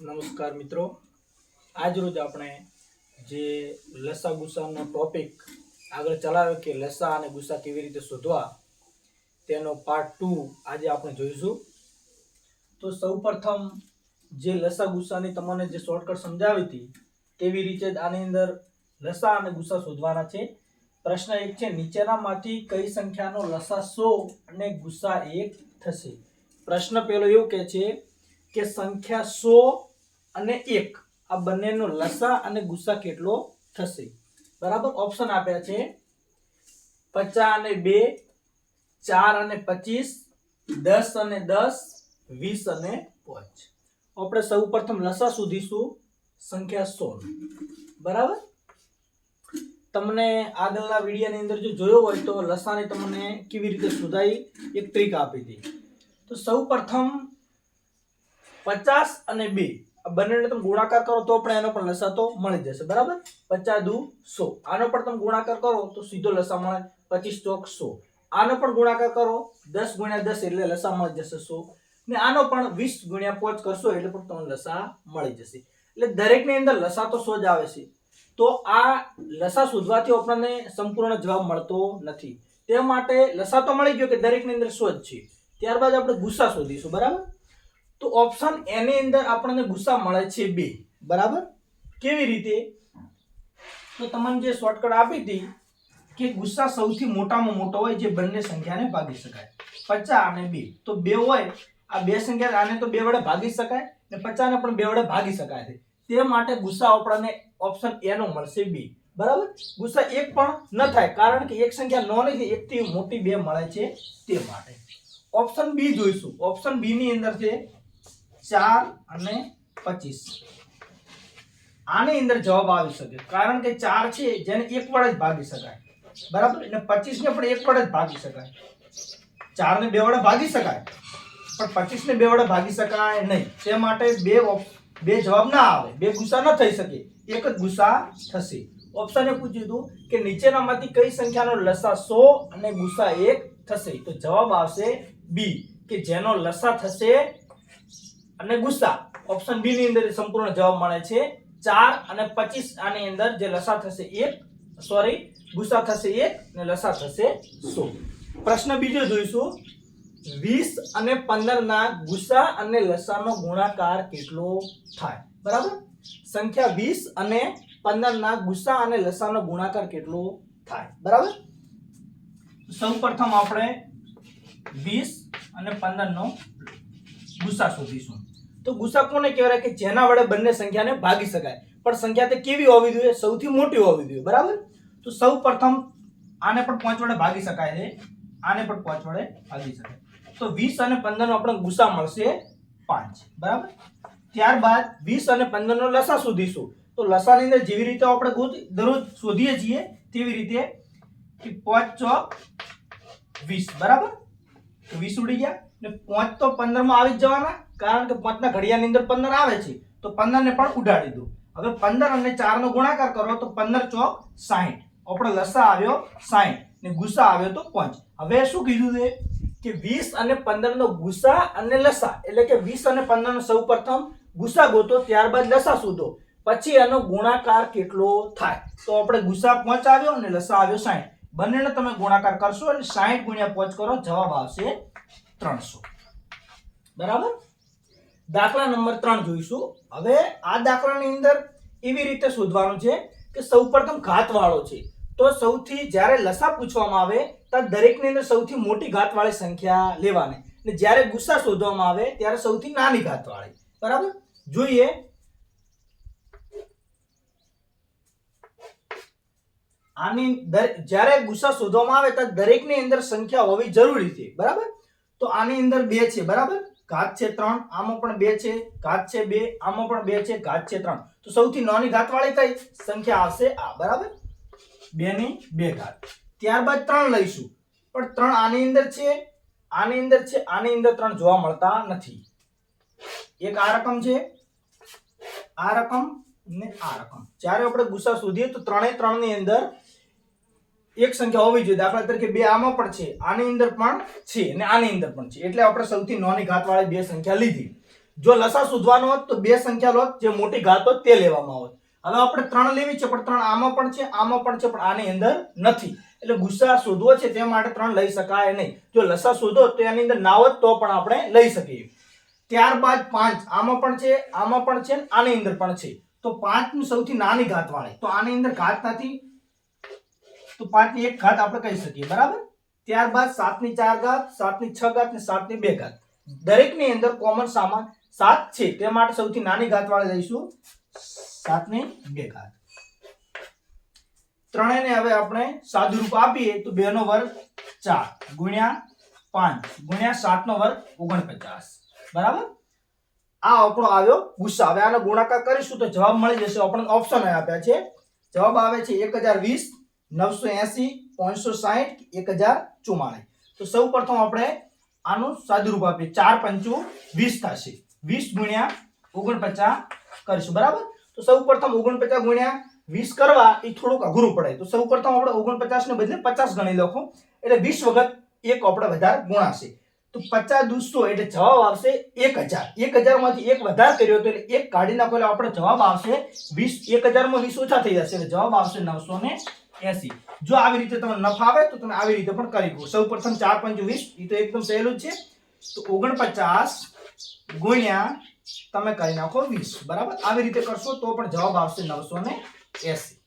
નમસ્કાર મિત્રો, આજ રોજ આપણે જે લસા ગુસાનો ટોપિક આગળ ચલાવ્યો કે લસા અને ગુસા કેવી રીતે શોધવા તેનો પાર્ટ 2 આજે આપણે જોઈશું. તો સૌપ્રથમ જે લસા ગુસાની તમને જે શોર્ટકટ સમજાવી હતી તેવી રીતે જ આની અંદર લસા અને ગુસા શોધવાના છે. પ્રશ્ન 1 છે, નીચેનામાંથી કઈ સંખ્યાનો લસા 100 અને ગુસા 1 થશે? પ્રશ્ન પહેલો એવું કહે છે કે સંખ્યા 100 અને 1 આ બંનેનો લસા અને ગુસા કેટલો થશે? બરાબર. ઓપ્શન આપ્યા છે 50 અને 2, 4 અને 25, 10 અને 10, 20 અને 5. આપણે સૌપ્રથમ લસા શોધીશું સંખ્યા 100. બરાબર. તમને આગળના વિડિયોની અંદર જો જોયો હોય તો લસાને તમને કેવી રીતે શોધાય એક ટ્રીક આપી હતી. તો સૌપ્રથમ 50 અને 2 આ બંનેને તમે ગુણાકાર કરો તો પણ એનો પણ લસા તો મળી જશે. બરાબર. 50 દુ 100, આનો પણ તમે ગુણાકાર કરો તો સીધો લસા મળે 25 ચોક 100. આનો પણ ગુણાકાર કરો 10 ગુણ્યા 10 એટલે લસા મળી જશે 100, ને આનો પણ 20 ગુણ્યા 5 કરશો એટલે પણ તમને લસા મળી જશે. એટલે દરેકની અંદર લસા તો 100 જ આવે છે. તો આ લસા શોધવાથી આપણને સંપૂર્ણ જવાબ મળતો નથી. તે માટે લસા તો મળી ગયો કે દરેકની અંદર 100 જ છે. ત્યારબાદ આપણે ગુસા શોધીશું. બરાબર. તો ઓપ્શન એ ની અંદર આપણને ગુસા મળે છે 2. બરાબર. કેવી રીતે? તો તમને જે શોર્ટકટ આપી હતી કે ગુસા સૌથી મોટામાં મોટો હોય જે બંને સંખ્યાને ભાગી શકાય. 50 અને 2 તો 2 હોય, આ બે સંખ્યા આને તો 2 વડે ભાગી શકાય ને 50 ને પણ 2 વડે ભાગી શકાય છે. તે માટે ગુસા આપણને ઓપ્શન એ નો મળશે 2. બરાબર. ગુસા 1 પણ ન થાય કારણ કે એક સંખ્યા નાની છે, 1 થી મોટી 2 મળે છે. તે માટે ઓપ્શન બી જોઈશું. ઓપ્શન બી ની અંદર છે 4 અને 25. આની અંદર જવાબ આવી શકે કારણ કે 4 છે જેને 1 વડે જ ભાગી શકાય. બરાબર. અને 25 ને પણ 1 વડે જ ભાગી શકાય. 4 ને 2 વડે ભાગી શકાય પણ 25 ને 2 વડે ભાગી શકાય નહીં. તે માટે બે જવાબ ના આવે, બે ગુસા ન થઈ શકે, એક જ ગુસા થશે. ઓપ્શન એ પૂછ્યું હતું કે નીચેનામાંથી કઈ સંખ્યાનો લસા 100 અને ગુસા 1 થશે? તો જવાબ આવશે બી કે જેનો લસા થશે અને ગુસા. ઓપ્શન બી ની અંદર સંપૂર્ણ જવાબ મળે છે 4 અને 25. આની અંદર જે લસા થશે 1, ગુસા થશે 1 અને લસા થશે 100. પ્રશ્ન બીજો જોઈશું. 20 અને 15 ના ગુસા અને લસાનો ગુણાકાર કેટલો થાય? બરાબર. સંખ્યા 20 અને 15 ના ગુસા અને લસાનો ગુણાકાર કેટલો થાય? બરાબર. સૌપ્રથમ આપણે 20 અને 15 નો ગુસા શોધીશું. તો ગુસા કોને કહેવાય કે જેના વડે બંને સંખ્યાને ભાગી શકાય, પણ સંખ્યા તે કેવી હોવી જોઈએ? સૌથી મોટી હોવી જોઈએ. બરાબર. તો સૌપ્રથમ આને પણ 5 વડે ભાગી શકાય છે, આને પણ 5 વડે ભાગી શકાય. તો 20 અને 15 નો આપણને ગુસા મળશે 5. બરાબર. ત્યારબાદ 20 અને 15 નો લસા શોધીશું. તો લસાની અંદર જેવી રીતે આપણે દરરોજ શોધીએ છીએ તેવી રીતે કે 5 ચોક 20. બરાબર. તો 20 ઉડી ગયા ને 5 તો 15 માં આવી જ જવાના કારણ કે 5 ના ઘડિયાની અંદર 15 આવે છે. તો 15 ને પણ ઉડાડી દો. હવે 15 અને 4 નો ગુણાકાર કરો તો 15 ચોક 60. આપણો લસા આવ્યો 60 ને ગુસા આવ્યો તો 5. હવે શું કીધું છે કે 20 અને 15 નો ગુસા અને લસા, એટલે કે 20 અને 15 નો સૌપ્રથમ ગુસા ગોતો, ત્યારબાદ લસા શોધો, પછી એનો ગુણાકાર કેટલો થાય. તો આપણે ગુસા 5 આવ્યો અને લસા આવ્યો 60. બંનેનો તમે ગુણાકાર કરશો એટલે 60 ગુણ્યા 5 કરો, જવાબ આવશે 300. બરાબર. દાખલા નંબર 3 જોઈશું. હવે આ દાખલાની અંદર એવી રીતે શોધવાનું છે કે સૌપ્રથમ ઘાતવાળો છે. તો સૌથી જ્યારે લસા પૂછવામાં આવે તો દરેકની અંદર સૌથી મોટી ઘાતવાળી સંખ્યા લેવાની, અને જ્યારે ગુસા શોધવામાં આવે ત્યારે સૌથી નાની ઘાતવાળી. બરાબર. જોઈએ. આની જ્યારે ગુસા શોધવામાં આવે તો દરેકની અંદર સંખ્યા હોવી જરૂરી છે. બરાબર. તો આની અંદર 2 છે. બરાબર. ઘાત છે 3, આમાં પણ 2 છે, ઘાત છે 2, આમાં પણ 2 છે, ઘાત છે 3. તો સૌથી નાની ઘાતવાળી કઈ સંખ્યા આવશે? આ. બરાબર. 2 ની 2 ઘાત. ત્યારબાદ 3 લઈશું, પણ 3 આની અંદર છે, આની અંદર છે, આની અંદર 3 જોવા મળતા નથી. એક આ રકમ છે, આ રકમ ને આ રકમ. જ્યારે આપણે ગુસા શોધીએ તો 3 ની અંદર એક સંખ્યા હોવી જોઈએ. દાખલા તરીકે 2 આમાં પણ છે, આની અંદર પણ છે અને આની અંદર પણ છે, એટલે આપણે સૌથી નાની ઘાતવાળી બે સંખ્યા લીધી. જો લસા શોધવાનો હોત તો બે સંખ્યા લોત, જે મોટી ઘાત હોત તે લેવામાં આવત. હવે આપણે 3 લેવી છે, પણ 3 આમાં પણ છે, આમાં પણ છે, પણ આની અંદર નથી. એટલે ગુસા શોધવો છે તે માટે 3 લઈ શકાય નહીં. જો લસા શોધો તો એની અંદર ના હોત તો પણ આપણે લઈ શકીએ. ત્યારબાદ 5 આમાં પણ છે, આમાં પણ છે, આની અંદર પણ છે. તો 5 ની સૌથી નાની ઘાત વાળી, તો આની અંદર ઘાત નથી, તો 5 ની એક ઘાત આપણે કહી શકીએ, બરાબર. ત્યારબાદ 7 ની 4 ઘાત, 7 ની 6 ઘાત ને 7 ની 2 ઘાત. દરેક ની અંદર કોમન સામાન 7 છે, તે માટે સૌથી નાની ઘાત વાળી લઈશું 7 ની 2 ઘાત. ત્રણેયને હવે આપણે સાદું રૂપ આપીએ તો 2 નો વર્ગ 4 ગુણ્યા 5 ગુણ્યા 7 નો વર્ગ 49, બરાબર. આ આપણો આવ્યો ગુસ્સા. હવે આનો ગુણાકાર કરીશું તો જવાબ મળી જશે. આપણને ઓપ્શન આપ્યા છે. જવાબ આવે છે 1020, 980, 560, 1044. તો સૌ પ્રથમ આપણે આનું સાદું રૂપ આપીએ. 4 પંચુ 20 થશે. 20 ગુણ્યા 49 કરીશું, બરાબર. તો સૌ પ્રથમ 49 ગુણ્યા 20 કરવા એ થોડુંક અઘરું પડે. તો સૌ પ્રથમ આપણે 49 ને બદલે 50 ગણી લખો, એટલે 20 વખત એક આપણે વધારે ગુણાશે. તો 50 દુ 100 એટલે જવાબ આવશે 1000. 1000 માંથી એક વધારે કર્યો તો એટલે એક કાઢી નાખો એટલે આપણે જવાબ આવશે 20. 1000 માં 20 ઓછા થઈ જશે એટલે જવાબ આવશે 980. જો આવી રીતે તમને ન ફાવે તો તમે આવી રીતે પણ કરી શકો. સૌપ્રથમ 4 પંચુ 20, એ તો એકદમ સહેલું જ છે. તો 49 ગુણ્યા તમે કરી નાખો 20, બરાબર. આવી રીતે કરશો તો પણ જવાબ આવશે 980.